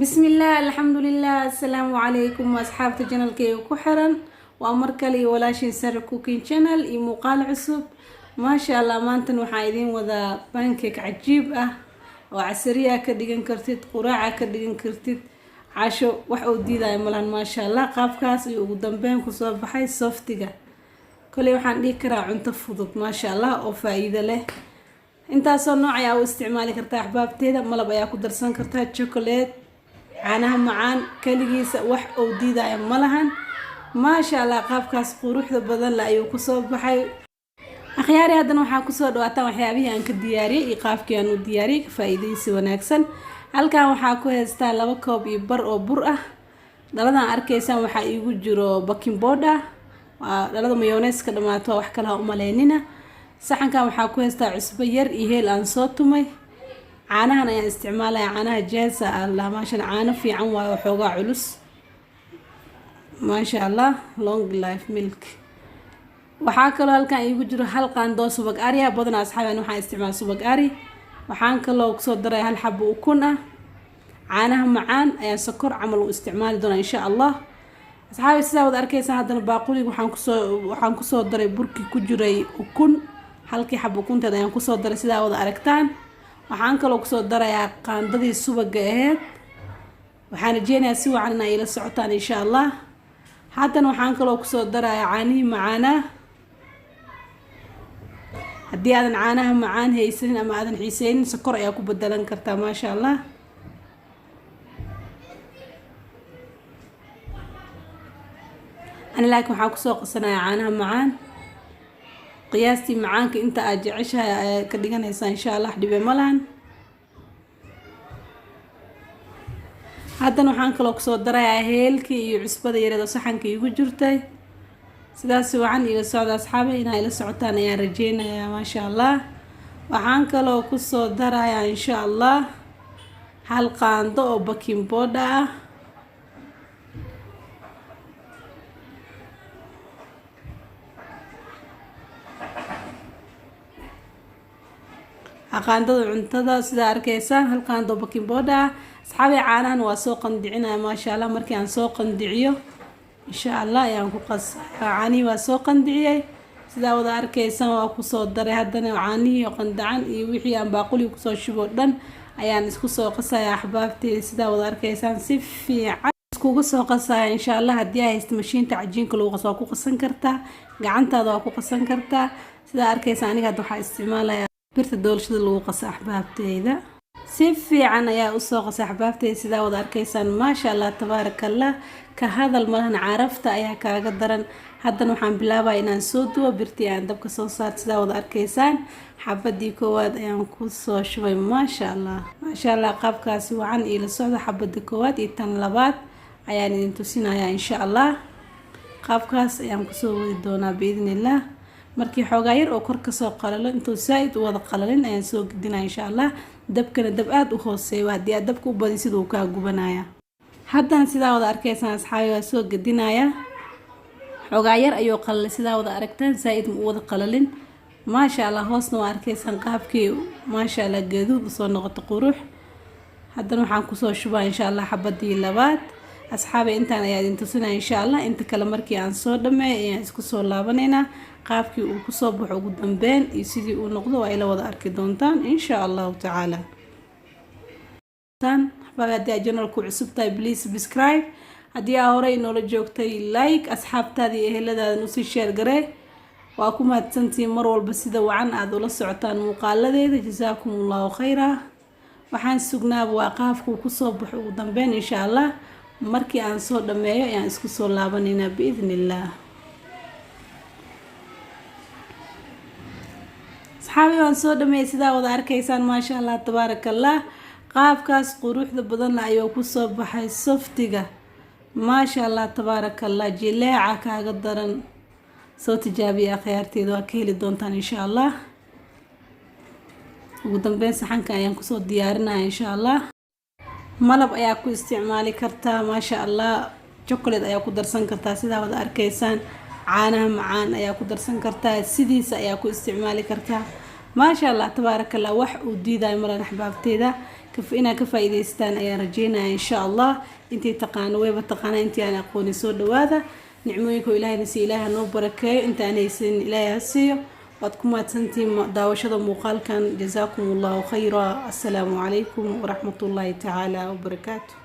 بسم الله الحمد لله السلام عليكم واصحاب الجنال كي كحرن وامركلي ولا شيء سر كوكين شانل اي مقال عصب ما شاء الله مانتن waxaa idin wada pancake cajiib ah oo casriya ka dhigan kartid quraaca ka dhigan kartid casho wax oo diiday malan ma sha Allah qaabkaas iyo ugu dambeyn ku soo baxay softiga kulay waxaan dhigi karaa cunto fudud ma sha Allah oo faa'iido leh intaas oo nooc ayaa u isticmaali kartaa ahbaabteeda malab ayaa ku darsan kartaa chocolate caanaha macaan kaligiisa wax oo diiday malahan ma sha Allah qaabkaas quruxda badan la ayuu ku soo baxay akhyaari hadan waxaa ku soo dhawaataan waxyaabihi aan ka diyaariyay iyo qaabkii aan u diyaariyay faa'iideysi wanaagsan halkan waxaa ku heystaa 2 koob iyo bar oo bur ah dhaladan arkaysan waxaa iigu jiro baking powder dhalada mayonnaise ka dhamaato wax kale ha u maleynina saxankan waxaa ku heystaa cusbo yar iyo heel aan soo tumay caanahan ayaan isticmaalaya caanaha jeesa Allah ma sha Allah caano fiican waayo xoogaa culus ma sha Allah long life milk waxaa kaloo halkan iigu jiro hal qaando subag ari badan asxaabaan waxaan isticmaal subag ari waxaan kaloo ku soo daray hal xabo ukun ah caanaha macaan ayaan sokor camal u isticmaali doonaa insha Allah asxaabi sidaa wada arkaysan hadana baaquliga waxaan ku soo daray burkii ku jiray ukun halkii xabo ukunteed ayaan ku soo daray sidaa wada aragtaan waxaan kaloo ku soo darayaa qaandadii subaga aheyd waxaan rajeynayaa si wacan inay ila socotaan insha Allah haddana waxaan kaloo ku soo darayaa caanihi macaana haddii aadan caanaha macaan haysanin ama aadan xiiseynin sokor ayaa ku bedelan kartaa ma sha Allah أنا لكن waxaan ku soo qasanayaa caanaha macaan qiyaastii macaanka inta aad jeceshahay ka dhiganaysaa insha Allah dhibe malahan haddana waxaan kaloo ku soo darayaa heelkii iyo cusbada yareed oo saxanka iigu jirtay sidaas wacan iga socda asxaabay inay ila socotaan ayaan rajeynayaa ma sha Allah waxaan kaloo ku soo darayaa insha Allah hal qaando oo baking powder qaandada cuntada sida arkaysan hal qaando baking powder asxaabay caanahan waa soo qandicinaya ma sha Allah markii aan soo qandiciyo insha Allah ayaan ku qasay caani waa soo qandiciyay sida wada arkaysan waa ku soo daray haddana caanihi qandacan iyo wixii aan baaquli ku soo shubo dhan ayaan isku soo qasaya ahbaabtay sida wada arkaysan si fiican iskugu soo qasaya insha Allah haddii ay haysto mashiinta cajiinka lagu qaso ku qasan kartaa gacantaada waa ku qasan kartaa sida arkaysan aniga hadda waxaa isticmaalaya birta doolshada lagu qaso ahbaabtayda si fiican ayaa u soo qasay ahbaabtayda sida wada arkaysan ma sha Allah tabarakallah ka hadal malahan carafta ayaa kaaga daran haddana waxaan bilaabaa inaan soo duwo birtii aan dabka soo saar sida wada arkaysan xabadii koowaad ayaan ku soo shubay ma sha Allah qaabkaasi wacan ila socda xabadii koowaad iyo tan labaad ayaan idin tusinayaa insha Allah qaabkaas ayaan ku soo wadi doonaa biidnillah markii xoogaa yar oo kor ka soo qalalo intuu saaid u wada qalalin ayaan soo gidinaa insha Allah dabkana dab aad u hooseeyo haddii aad dabka u badin siduu kaa gubanaya haddana sidaa wada arkaysan asxaabi waa soo gidinaya xoogaa yar ayuu qalalay sidaa wada aragtaan saaid ma u wada qalalin ma sha Allah hoosna waa arkaysan qaabkii ma sha Allah gaduud soo noqoto qurux haddana waxaan ku soo shubaa insha Allah xabadii labaad asxaabi intaan ayaa idin tusinaa insha Allah inta kale markii aan soo dhameeyo ayaan isku soo laabaneynaa qaabkii uu ku soo baxo ugu dambeyn iyo sidii uu noqdo waa ila wada arki doontaan insha Allah ta'ala tan haddii aad channelku cusub tahay please subscribe haddii aad hore inoola joogtay like asxaabtaada iyo eheladaada u sii share garee waa ku mahadsantiin mar walba sida wacan aad ula socotaan muuqaaladeeda jazaakumullahu khayra waxaan sugnaaba waa qaabkuu ku soo baxo ugu dambeyn insha Allah markii aan soo dhameeyo ayaan isku soo laabaneynaa biidnillah asxaabi waan soo dhameeyay sidaa wada arkaysaan ma sha Allah tabarakallah qaabkaas quruxda badan ayuu ku soo baxay softiga ma sha Allah tabarakallah jileeca kaaga daran soo tijaabiya khiyaarteeda waa ka heli doontaan insha Allah ugu dambeyn saxanka ayaan ku soo diyaarinayaa insha Allah malab ayaa ku isticmaali kartaa ma sha Allah chocolate ayaa ku darsan kartaa sidaa wada arkaysaan caanaha macaan ayaa ku darsan kartaa sidiisa ayaa ku isticmaali kartaa ما شاء الله تبارك الله wax uu diiday maran xabaabteeda ina ka faa'iideystaan ayaan rajeynaa insha Allah intii taqaan way taqaan intii aan aqooni soo dhawaada nicmooyinka Ilaahayna si Ilaahay noo barakeeyo inta aan haysan Ilaahay siiyo wad ku maadsantiin daawashada muuqaalkan jazaakumullahu khayra assalamu alaykum wa rahmatullahi ta'ala wa barakatuh